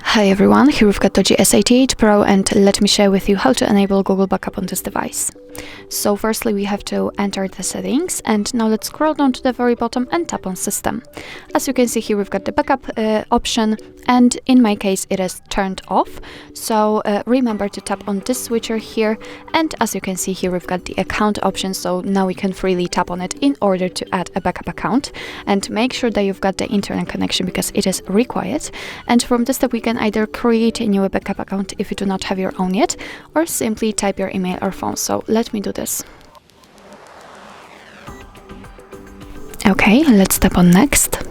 Hi everyone, here we've got the GS88 Pro and let me share with you how to enable Google Backup on this device. So firstly we have to enter the settings, and now let's scroll down to the very bottom and tap on System. As you can see here we've got the backup option, and in my case it is turned off, so remember to tap on this switcher here, and as you can see here we've got the account option, so now we can freely tap on it in order to add a backup account, and make sure that you've got the internet connection because it is required. And from this step we can either create a new backup account if you do not have your own yet, or simply type your email or phone. So let me do this. Okay, let's tap on next.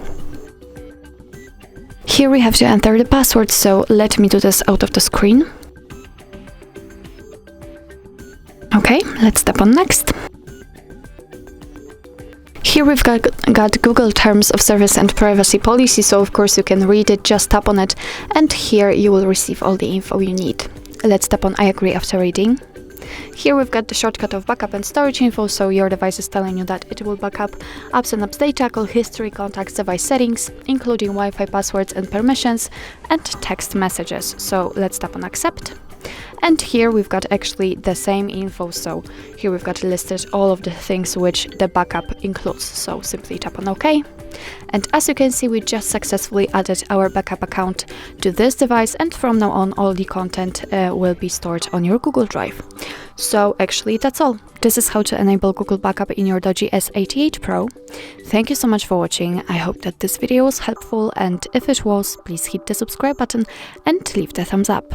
Here we have to enter the password, so let me do this out of the screen. Okay, let's tap on next. Here we've got Google Terms of Service and Privacy Policy, so of course you can read it, just tap on it, and here you will receive all the info you need. Let's tap on I agree after reading. Here we've got the shortcut of backup and storage info, so your device is telling you that it will backup apps and apps data, call history, contacts, device settings, including Wi-Fi passwords and permissions, and text messages. So let's tap on accept. And here we've got actually the same info, so here we've got listed all of the things which the backup includes, so simply tap on OK. And as you can see, we just successfully added our backup account to this device, and from now on all the content will be stored on your Google Drive. So actually that's all. This is how to enable Google Backup in your GS88 Pro. Thank you so much for watching. I hope that this video was helpful, and if it was, please hit the subscribe button and leave the thumbs up.